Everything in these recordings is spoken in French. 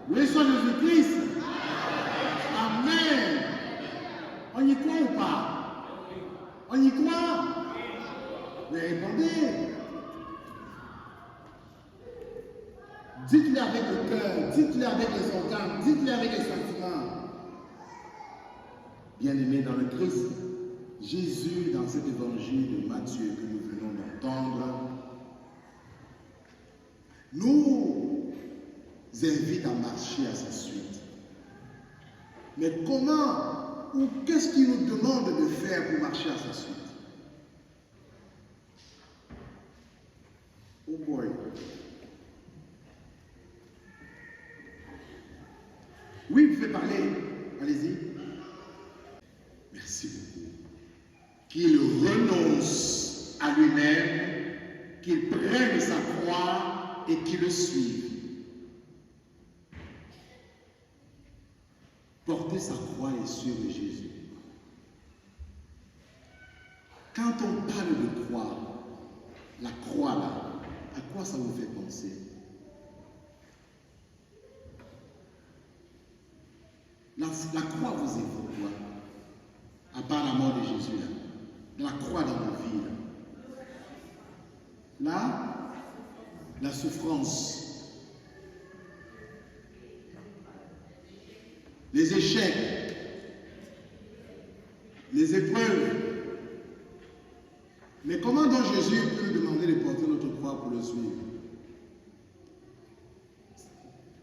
Oui, soit Jésus-Christ. Amen. On y croit ou pas? On y croit? Mais répondez. Dites-le avec le cœur, dites-le avec les organes, dites-le avec les sentiments. Bien-aimés dans le Christ, Jésus, dans cet évangile de Matthieu que nous venons d'entendre, nous invite à marcher à sa suite. Mais comment ou qu'est-ce qu'il nous demande de faire pour marcher à sa suite? Oh boy. Oui, vous pouvez parler. Allez-y. Merci beaucoup. Qu'il renonce à lui-même, qu'il prenne sa croix et qu'il le suive. Porter sa croix et suivre Jésus. Quand on parle de croix, la croix là, à quoi ça vous fait penser? La croix vous évoque quoi? À part la mort de Jésus là. La croix dans nos vies là. Là, la souffrance. Les échecs. Les épreuves. Mais comment donc Jésus peut nous demander de porter notre croix pour le suivre?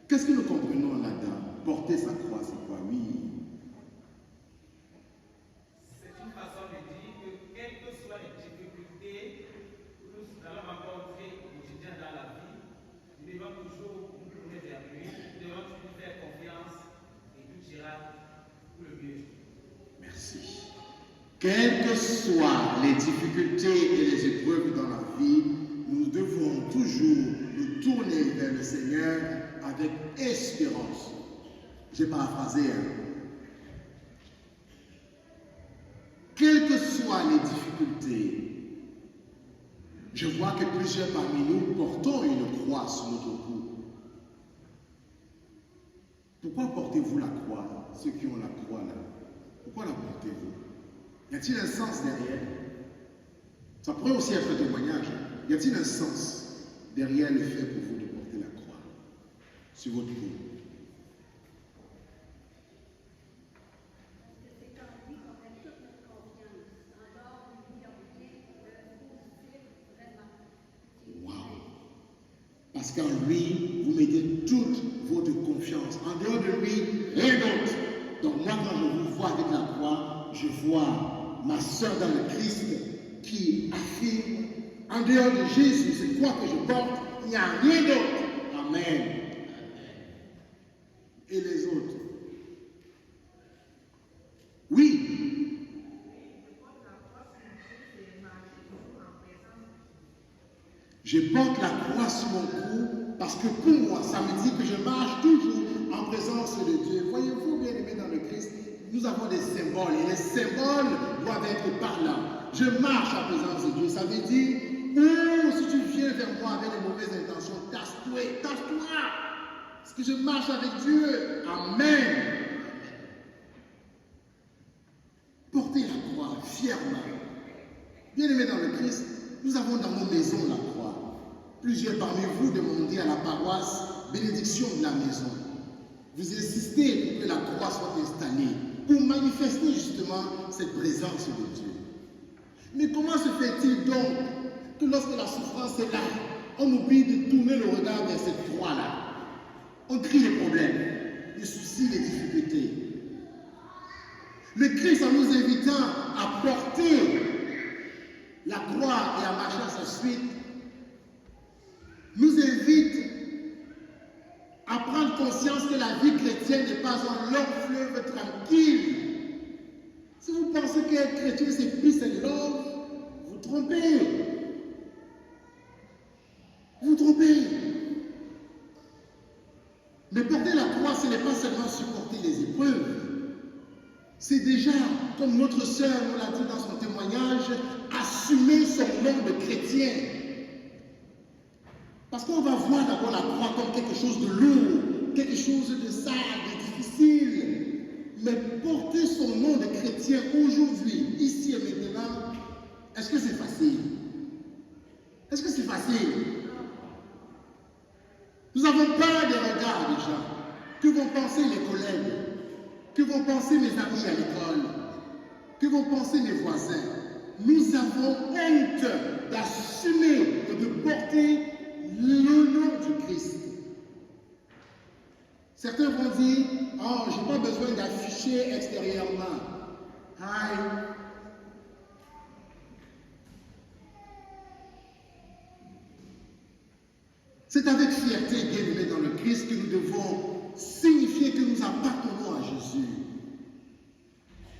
Qu'est-ce que nous comprenons là-dedans? Porter sa croix, c'est quoi? Oui. C'est une façon de dire que quelles que soient les difficultés que nous allons rencontrer au quotidien dans la vie, nous devons toujours nous tourner vers lui, nous devons toujours faire confiance et tout ira pour le mieux. Merci. Quelles que soient les difficultés et les épreuves dans la vie, nous devons toujours nous tourner vers le Seigneur avec espérance. J'ai paraphrasé. Quelles que soient les difficultés, je vois que plusieurs parmi nous portons une croix sur notre cou. Pourquoi portez-vous la croix, ceux qui ont la croix là? Pourquoi la portez-vous? Y a-t-il un sens derrière? Ça pourrait aussi être un témoignage. Y a-t-il un sens derrière le fait pour vous de porter la croix sur votre cou? Wow! Parce qu'en lui, vous mettez toute votre confiance. En dehors de lui, rien d'autre. Donc moi, quand je vous vois avec la croix, je vois ma soeur dans le Christ qui affirme, en dehors de Jésus, c'est quoi que je porte? Il n'y a rien d'autre. Amen. Et les autres? Oui. Je porte la croix sur mon cou parce que pour moi, ça me dit que je marche toujours en présence de Dieu. Voyez-vous, bien aimés dans le Christ, nous avons des symboles et les symboles doivent être par là. Je marche en présence de Dieu. Ça veut dire, oh, si tu viens vers moi avec de mauvaises intentions, tasse-toi, tasse-toi. Parce que je marche avec Dieu. Amen. Portez la croix fièrement. Bien aimés dans le Christ, nous avons dans nos maisons la croix. Plusieurs parmi vous demandez à la paroisse bénédiction de la maison. Vous insistez pour que la croix soit installée, pour manifester justement cette présence de Dieu. Mais comment se fait-il donc que lorsque la souffrance est là, on oublie de tourner le regard vers cette croix-là? On crie les problèmes, les soucis, les difficultés. Le Christ, en nous invitant à porter la croix et à marcher à sa suite, nous invite à prendre conscience que la vie chrétienne n'est pas un long fleuve tranquille. Si vous pensez qu'être chrétien c'est peace and love, vous trompez. Vous trompez. Mais porter la croix, ce n'est pas seulement supporter les épreuves. C'est déjà, comme notre sœur nous l'a dit dans son témoignage, assumer son nom de chrétien. Parce qu'on va voir d'abord la croix comme quelque chose de lourd, quelque chose de sale, de difficile. Mais porter son nom de chrétien aujourd'hui, ici et maintenant, est-ce que c'est facile? Est-ce que c'est facile? Nous avons peur des regards des gens. Que vont penser les collègues? Que vont penser mes amis à l'école? Que vont penser mes voisins? Nous avons honte d'assumer et de porter le nom du Christ. Certains vont dire, oh, je n'ai pas besoin d'afficher extérieurement. Aïe. C'est avec fierté, bien-aimés dans le Christ, que nous devons signifier que nous appartenons à Jésus.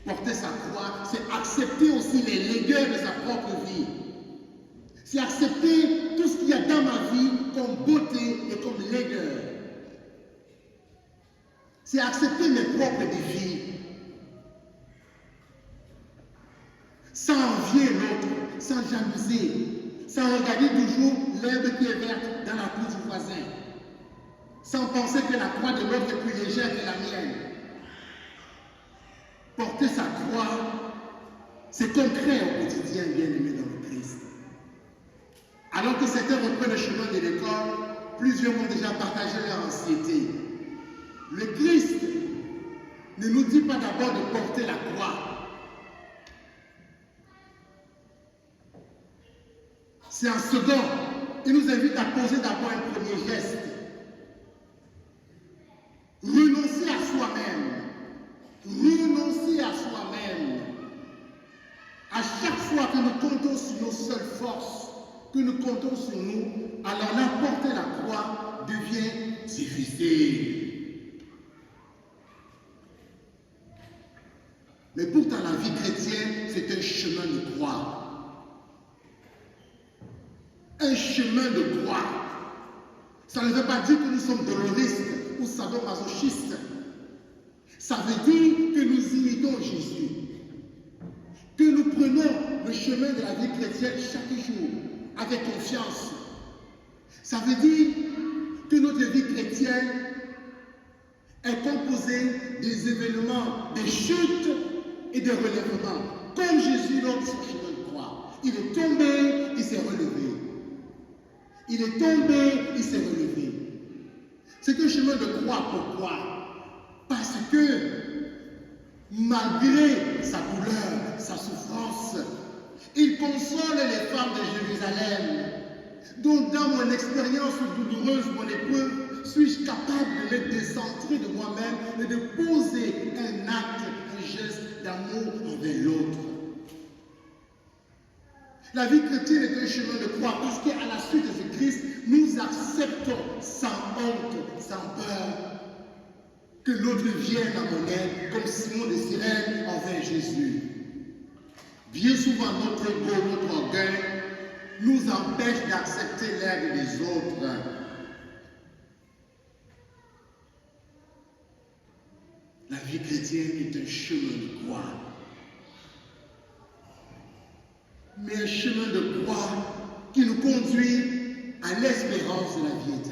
Porter sa croix, c'est accepter aussi les laideurs de sa propre vie. C'est accepter tout ce qu'il y a dans ma vie comme beauté et comme laideur. C'est accepter mes propres défis. Sans envier l'autre, sans jalouser, sans regarder toujours l'herbe qui est verte dans la cour du voisin, sans penser que la croix de l'autre est plus légère que la mienne. Porter sa croix, c'est concret au quotidien, bien-aimé dans le Christ. Alors que certains reprennent le chemin de l'école, plusieurs ont déjà partagé leur anxiété. Le Christ ne nous dit pas d'abord de porter la croix. C'est un second. Il nous invite à poser d'abord un premier geste. Renoncer à soi-même. Renoncer à soi-même. À chaque fois que nous comptons sur nos seules forces, que nous comptons sur nous, alors là, porter la croix devient difficile. Mais pourtant, la vie chrétienne, c'est un chemin de croix. Un chemin de croix. Ça ne veut pas dire que nous sommes doloristes ou sadomasochistes. Ça veut dire que nous imitons Jésus. Que nous prenons le chemin de la vie chrétienne chaque jour avec confiance. Ça veut dire que notre vie chrétienne est composée des événements, des chutes et des relèvements. Comme Jésus lors de son chemin de croix. Il est tombé, il s'est relevé. Il est tombé, il s'est relevé. C'est un chemin de croix. Pourquoi? Parce que malgré sa douleur, sa souffrance, il console les femmes de Jérusalem. Donc dans mon expérience douloureuse, mon épreuve, suis-je capable de me décentrer de moi-même et de poser un acte, un geste d'amour envers l'autre. La vie chrétienne est un chemin de croix parce qu'à la suite de ce Christ, nous acceptons sans honte, sans peur, que l'autre vienne à mon aide comme Simon de Cyrène envers Jésus. Bien souvent, notre ego, notre orgueil nous empêche d'accepter l'aide des autres. La vie chrétienne est un chemin de croix. Mais un chemin de croix qui nous conduit à l'espérance de la vie éternelle.